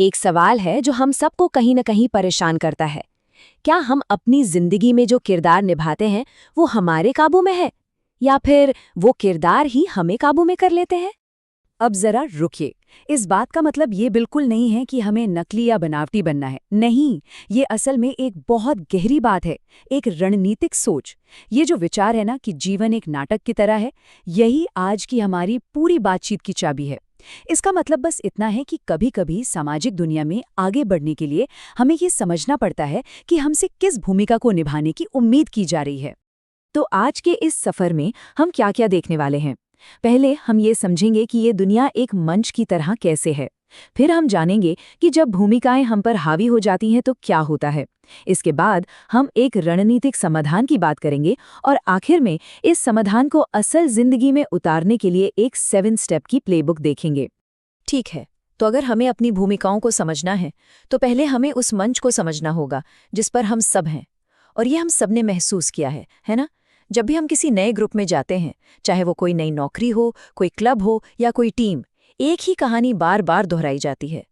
एक सवाल है जो हम सबको कहीं न कहीं परेशान करता है। क्या हम अपनी जिंदगी में जो किरदार निभाते हैं, वो हमारे काबू में है? या फिर वो किरदार ही हमें काबू में कर लेते हैं? अब जरा रुकिए। इस बात का मतलब ये बिल्कुल नहीं है कि हमें नकली या बनावटी बनना है। नहीं, ये असल में एक बहुत गहरी बात है, एक रणनीतिक सोच। ये जो विचार है ना कि जीवन एक नाटक की तरह है, यही आज की हमारी पूरी बातचीत की चाबी है। इसका मतलब बस इतना है कि कभी-कभी सामाजिक दुनिया में आगे बढ़ने के लिए हमें ये समझना पड़ता है कि हमसे किस भूमिका को निभाने की उम्मीद की जा रही है। तो आज के इस सफर में हम क्या-क्या देखने वाले हैं? पहले हम ये समझेंगे कि ये दुनिया एक मंच की तरह कैसे है। फिर हम जानेंगे कि जब भूमिकाएं हम पर हावी हो जाती हैं तो क्या होता है। इसके बाद हम एक रणनीतिक समाधान की बात करेंगे और आखिर में इस समाधान को असल जिंदगी में उतारने के लिए एक 7 स्टेप की प्लेबुक देखेंगे। ठीक है, तो अगर हमें अपनी भूमिकाओं को समझना है, तो पहले हमें उस मंच को समझना होगा जिस पर हम सब हैं। और ये हम सब ने महसूस किया है ना? जब भी हम किसी नए ग्रुप में जाते हैं, चाहे वो कोई नई नौकरी हो, कोई क्लब हो या कोई टीम, एक ही कहानी बार बार दोहराई जाती है।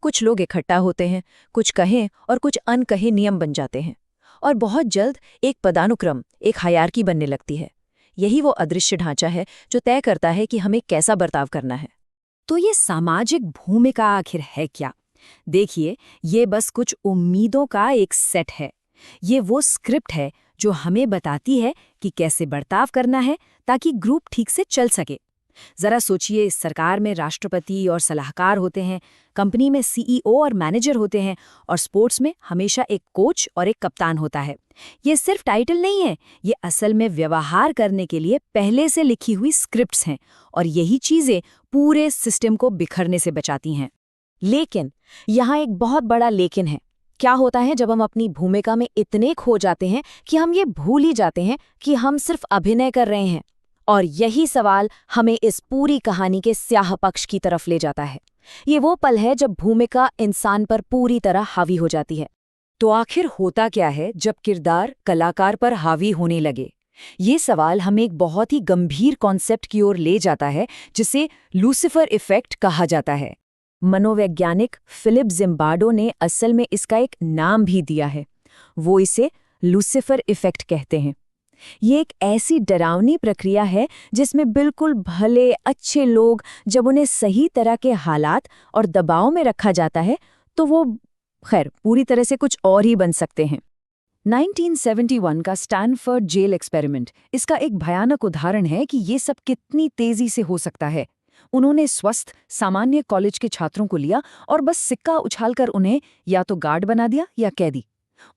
कुछ लोग इकट्ठा होते हैं, कुछ कहे और कुछ अनकहे नियम बन जाते हैं। और बहुत जल्द एक पदानुक्रम, एक हायरार्की बनने लगती है। यही वो अदृश्य ढांचा है जो तय करता है कि हमें कैसा बर्ताव करना है। तो ये सामाजिक भूमिका आखिर है क्या? देखिए, ये बस कुछ उम्मीदों का एक सेट है। ये वो स्क्रिप्ट है जो हमें बताती है कि कैसे बर्ताव करना है ताकि ग्रुप ठीक से चल सके। जरा सोचिए, सरकार में राष्ट्रपति और सलाहकार होते हैं, कंपनी में सीईओ और मैनेजर होते हैं, और स्पोर्ट्स में हमेशा एक कोच और एक कप्तान होता है। ये सिर्फ टाइटल नहीं है, ये असल में व्यवहार करने के लिए पहले से लिखी हुई स्क्रिप्ट्स हैं, और यही चीजें पूरे सिस्टम को बिखरने से बचाती हैं। लेकिन यहाँ एक बहुत बड़ा लेकिन है। क्या होता है जब हम अपनी भूमिका में इतने खो जाते हैं कि हम ये भूल ही जाते हैं कि हम सिर्फ अभिनय कर रहे हैं? और यही सवाल हमें इस पूरी कहानी के स्याह पक्ष की तरफ ले जाता है। ये वो पल है जब भूमिका इंसान पर पूरी तरह हावी हो जाती है। तो आखिर होता क्या है जब किरदार कलाकार पर हावी होने लगे? ये सवाल हमें एक बहुत ही गंभीर कॉन्सेप्ट की ओर ले जाता है, जिसे लूसिफर इफेक्ट कहा जाता है। मनोवैज्ञानिक फिलिप जिम्बार्डो ने असल में इसका एक नाम भी दिया है। वो इसे लूसिफर इफेक्ट कहते हैं। ये एक ऐसी डरावनी प्रक्रिया है जिसमें बिल्कुल भले अच्छे लोग, जब उन्हें सही तरह के हालात और दबाव में रखा जाता है, तो वो पूरी तरह से कुछ और ही बन सकते हैं। 1971 का स्टैनफोर्ड जेल एक्सपेरिमेंट इसका एक भयानक उदाहरण है कि ये सब कितनी तेजी से हो सकता है। उन्होंने स्वस्थ सामान्य कॉलेज के छात्रों को लिया और बस सिक्का उछालकर उन्हें या तो गार्ड बना दिया या कैदी।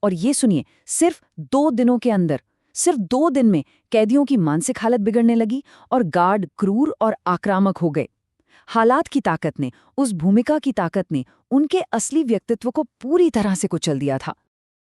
और ये सुनिए, सिर्फ 2 दिनों के अंदर, सिर्फ 2 दिन में कैदियों की मानसिक हालत बिगड़ने लगी और गार्ड क्रूर और आक्रामक हो गए। हालात की ताकत ने, उस भूमिका की ताकत ने उनके असली व्यक्तित्व को पूरी तरह से कुचल दिया था।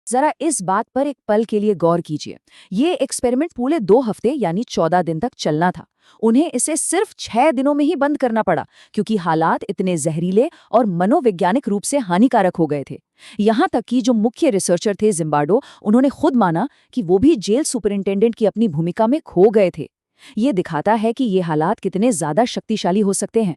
जरा इस बात पर एक पल के लिए गौर कीजिए। ये एक्सपेरिमेंट पूरे 2 हफ्ते यानी 14 दिन तक चलना था। उन्हें इसे सिर्फ 6 दिनों में ही बंद करना पड़ा, क्योंकि हालात इतने जहरीले और मनोवैज्ञानिक रूप से हानिकारक हो गए थे। यहाँ तक कि जो मुख्य रिसर्चर थे जिम्बार्डो, उन्होंने खुद माना कि वो भी जेल सुपरिंटेंडेंट की अपनी भूमिका में खो गए थे। ये दिखाता है कि ये हालात कितने ज्यादा शक्तिशाली हो सकते हैं।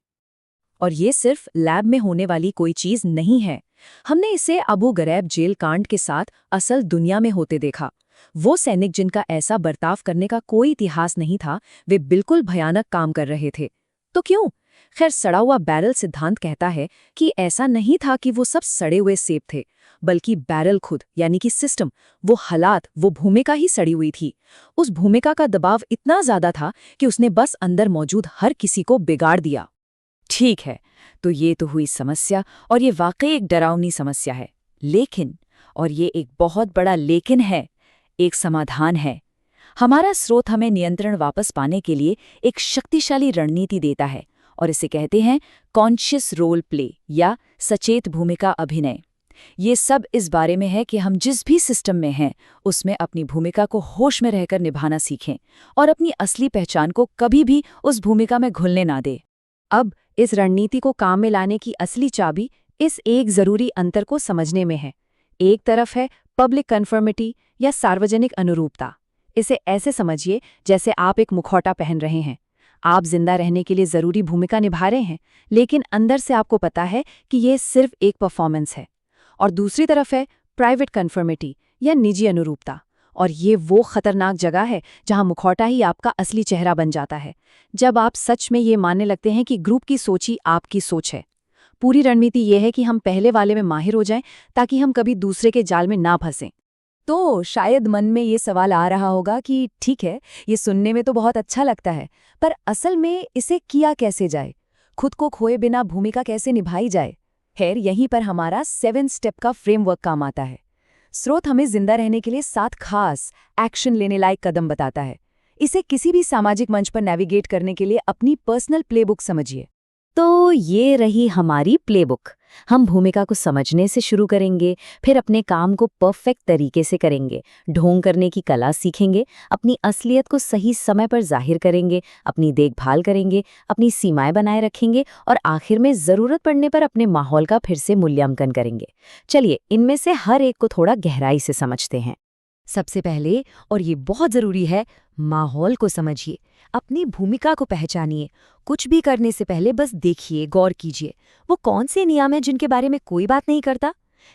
और ये सिर्फ लैब में होने वाली कोई चीज नहीं है। हमने इसे अबू गरैब जेल कांड के साथ असल दुनिया में होते देखा। वो सैनिक जिनका ऐसा बर्ताव करने का कोई इतिहास नहीं था, वे बिल्कुल भयानक काम कर रहे थे। तो क्यों? खैर, सड़ा हुआ बैरल सिद्धांत कहता है कि ऐसा नहीं था कि वो सब सड़े हुए सेब थे, बल्कि बैरल खुद, यानी कि सिस्टम, वो हालात, वो भूमिका ही सड़ी हुई थी। उस भूमिका का दबाव इतना ज्यादा था कि उसने बस अंदर मौजूद हर किसी को बिगाड़ दिया। ठीक है, तो ये तो हुई समस्या, और ये वाकई एक डरावनी समस्या है। लेकिन, और ये एक बहुत बड़ा लेकिन है, एक समाधान है। हमारा स्रोत हमें नियंत्रण वापस पाने के लिए एक शक्तिशाली रणनीति देता है, और इसे कहते हैं कॉन्शियस रोल प्ले या सचेत भूमिका अभिनय। ये सब इस बारे में है कि हम जिस भी सिस्टम में हैं, उसमें अपनी भूमिका को होश में रहकर निभाना सीखें और अपनी असली पहचान को कभी भी उस भूमिका में घुलने ना दें। अब इस रणनीति को काम में लाने की असली चाबी इस एक जरूरी अंतर को समझने में है। एक तरफ है पब्लिक कन्फर्मिटी या सार्वजनिक अनुरूपता। इसे ऐसे समझिए जैसे आप एक मुखौटा पहन रहे हैं। आप जिंदा रहने के लिए ज़रूरी भूमिका निभा रहे हैं, लेकिन अंदर से आपको पता है कि ये सिर्फ एक परफॉर्मेंस है। और दूसरी तरफ है प्राइवेट कन्फर्मिटी या निजी अनुरूपता, और ये वो खतरनाक जगह है जहां मुखौटा ही आपका असली चेहरा बन जाता है। जब आप सच में ये मानने लगते हैं कि ग्रुप की सोच ही आपकी सोच है। पूरी रणनीति ये है कि हम पहले वाले में माहिर हो जाएं ताकि हम कभी दूसरे के जाल में ना फंसें। तो शायद मन में ये सवाल आ रहा होगा कि ठीक है, ये सुनने में तो बहुत अच्छा लगता है, पर असल में इसे किया कैसे जाए? खुद को खोए बिना भूमिका कैसे निभाई जाए? खैर, यहीं पर हमारा 7 स्टेप का फ्रेमवर्क काम आता है। स्रोत हमें जिंदा रहने के लिए 7 खास एक्शन लेने लायक कदम बताता है। इसे किसी भी सामाजिक मंच पर नेविगेट करने के लिए अपनी पर्सनल प्लेबुक समझिए। तो ये रही हमारी प्लेबुक। हम भूमिका को समझने से शुरू करेंगे, फिर अपने काम को परफेक्ट तरीके से करेंगे, ढोंग करने की कला सीखेंगे, अपनी असलियत को सही समय पर जाहिर करेंगे, अपनी देखभाल करेंगे, अपनी सीमाएं बनाए रखेंगे और आखिर में ज़रूरत पड़ने पर अपने माहौल का फिर से मूल्यांकन करेंगे। चलिए, इनमें से हर एक को थोड़ा गहराई से समझते हैं। सबसे पहले, और ये बहुत ज़रूरी है, माहौल को समझिए, अपनी भूमिका को पहचानिए। कुछ भी करने से पहले बस देखिए, गौर कीजिए, वो कौन से नियम हैं जिनके बारे में कोई बात नहीं करता?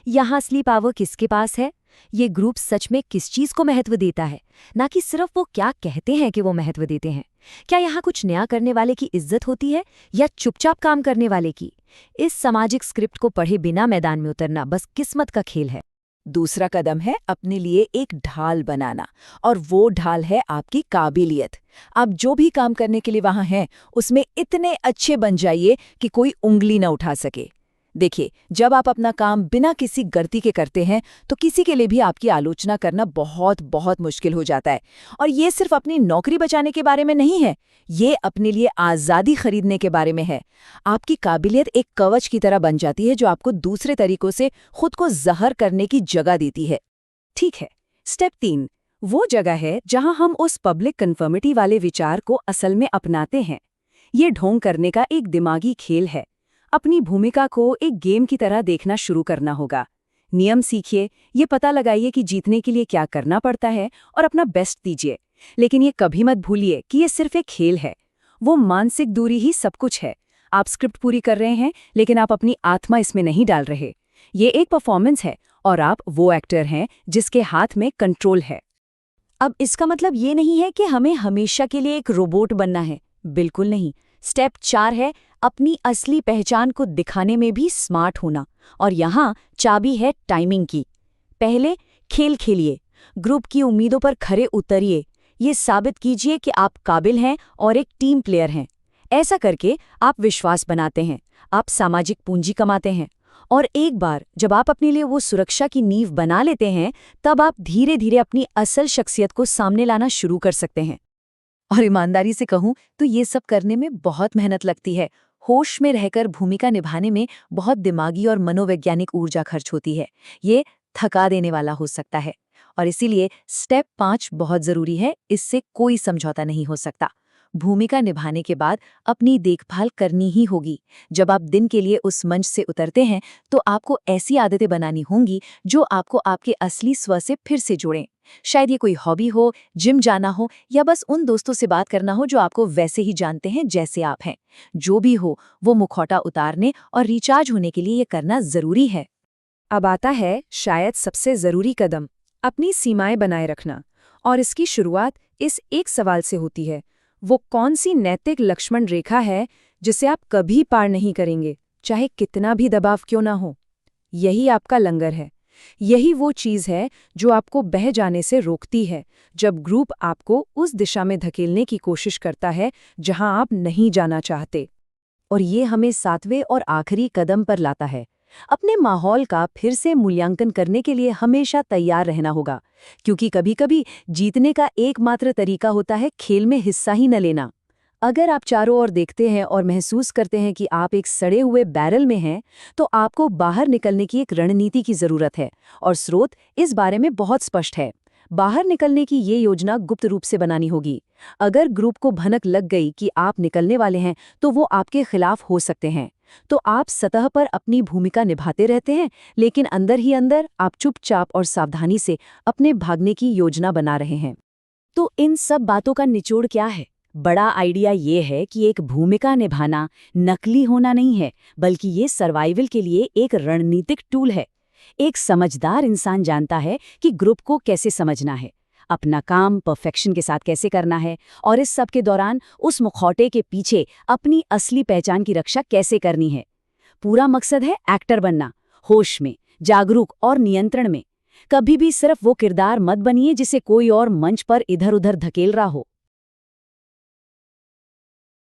यहाँ असली पावर किसके पास है? ये ग्रुप सच में किस चीज़ को महत्व देता है, ना कि सिर्फ वो क्या कहते हैं कि वो महत्व देते हैं। क्या यहाँ कुछ नया करने वाले की इज्जत होती है या चुपचाप काम करने वाले की? इस सामाजिक स्क्रिप्ट को पढ़े बिना मैदान में उतरना बस किस्मत का खेल है। दूसरा कदम है अपने लिए एक ढाल बनाना, और वो ढाल है आपकी काबिलियत। आप जो भी काम करने के लिए वहां हैं, उसमें इतने अच्छे बन जाइए कि कोई उंगली न उठा सके। देखिए, जब आप अपना काम बिना किसी गलती के करते हैं, तो किसी के लिए भी आपकी आलोचना करना बहुत बहुत मुश्किल हो जाता है। और ये सिर्फ अपनी नौकरी बचाने के बारे में नहीं है, ये अपने लिए आज़ादी खरीदने के बारे में है। आपकी काबिलियत एक कवच की तरह बन जाती है जो आपको दूसरे तरीकों से खुद को ज़हर करने की जगह देती है। ठीक है, स्टेप 3 वो जगह है जहां हम उस पब्लिक कन्फर्मिटी वाले विचार को असल में अपनाते हैं। ये ढोंग करने का एक दिमागी खेल है। अपनी भूमिका को एक गेम की तरह देखना शुरू करना होगा। नियम सीखिए, ये पता लगाइए कि जीतने के लिए क्या करना पड़ता है और अपना बेस्ट दीजिए। लेकिन ये कभी मत भूलिए कि ये सिर्फ एक खेल है। वो मानसिक दूरी ही सब कुछ है। आप स्क्रिप्ट पूरी कर रहे हैं, लेकिन आप अपनी आत्मा इसमें नहीं डाल रहे। ये एक परफॉर्मेंस है और आप वो एक्टर हैं जिसके हाथ में कंट्रोल है। अब इसका मतलब ये नहीं है कि हमें हमेशा के लिए एक रोबोट बनना है, बिल्कुल नहीं। स्टेप 4 है अपनी असली पहचान को दिखाने में भी स्मार्ट होना, और यहाँ चाबी है टाइमिंग की। पहले खेल खेलिए, ग्रुप की उम्मीदों पर खरे उतरिए, ये साबित कीजिए कि आप काबिल हैं और एक टीम प्लेयर हैं। ऐसा करके आप विश्वास बनाते हैं, आप सामाजिक पूंजी कमाते हैं, और एक बार जब आप अपने लिए वो सुरक्षा की नींव बना लेते हैं, तब आप धीरे धीरे अपनी असल शख्सियत को सामने लाना शुरू कर सकते हैं। और ईमानदारी से कहूं तो ये सब करने में बहुत मेहनत लगती है। होश में रहकर भूमिका निभाने में बहुत दिमागी और मनोवैज्ञानिक ऊर्जा खर्च होती है। ये थका देने वाला हो सकता है, और इसीलिए स्टेप 5 बहुत जरूरी है। इससे कोई समझौता नहीं हो सकता। भूमिका निभाने के बाद अपनी देखभाल करनी ही होगी। जब आप दिन के लिए उस मंच से उतरते हैं, तो आपको ऐसी आदतें बनानी होंगी जो आपको आपके असली स्व से फिर से जोड़ें। शायद ये कोई हॉबी हो, जिम जाना हो, या बस उन दोस्तों से बात करना हो जो आपको वैसे ही जानते हैं जैसे आप हैं। जो भी हो, वो मुखौटा उतारने और रिचार्ज होने के लिए ये करना जरूरी है। अब आता है शायद सबसे ज़रूरी कदम, अपनी सीमाएं बनाए रखना। और इसकी शुरुआत इस एक सवाल से होती है, वो कौन सी नैतिक लक्ष्मण रेखा है जिसे आप कभी पार नहीं करेंगे, चाहे कितना भी दबाव क्यों ना हो। यही आपका लंगर है। यही वो चीज़ है जो आपको बह जाने से रोकती है, जब ग्रुप आपको उस दिशा में धकेलने की कोशिश करता है जहां आप नहीं जाना चाहते। और ये हमें 7वें और आखिरी कदम पर लाता है। अपने माहौल का फिर से मूल्यांकन करने के लिए हमेशा तैयार रहना होगा, क्योंकि कभी-कभी जीतने का एकमात्र तरीका होता है खेल में हिस्सा ही न लेना। अगर आप चारों ओर देखते हैं और महसूस करते हैं कि आप एक सड़े हुए बैरल में हैं, तो आपको बाहर निकलने की एक रणनीति की जरूरत है, और स्रोत इस बारे में बहुत स्पष्ट है। बाहर निकलने की ये योजना गुप्त रूप से बनानी होगी। अगर ग्रुप को भनक लग गई कि आप निकलने वाले हैं, तो वो आपके खिलाफ हो सकते हैं। तो आप सतह पर अपनी भूमिका निभाते रहते हैं, लेकिन अंदर ही अंदर आप चुपचाप और सावधानी से अपने भागने की योजना बना रहे हैं। तो इन सब बातों का निचोड़ क्या है? बड़ा आइडिया ये है कि एक भूमिका निभाना नकली होना नहीं है, बल्कि ये सर्वाइवल के लिए एक रणनीतिक टूल है। एक समझदार इंसान जानता है कि ग्रुप को कैसे समझना है, अपना काम परफेक्शन के साथ कैसे करना है, और इस सब के दौरान उस मुखौटे के पीछे अपनी असली पहचान की रक्षा कैसे करनी है। पूरा मकसद है एक्टर बनना, होश में, जागरूक और नियंत्रण में। कभी भी सिर्फ वो किरदार मत बनिए जिसे कोई और मंच पर इधर-उधर धकेल रहा हो।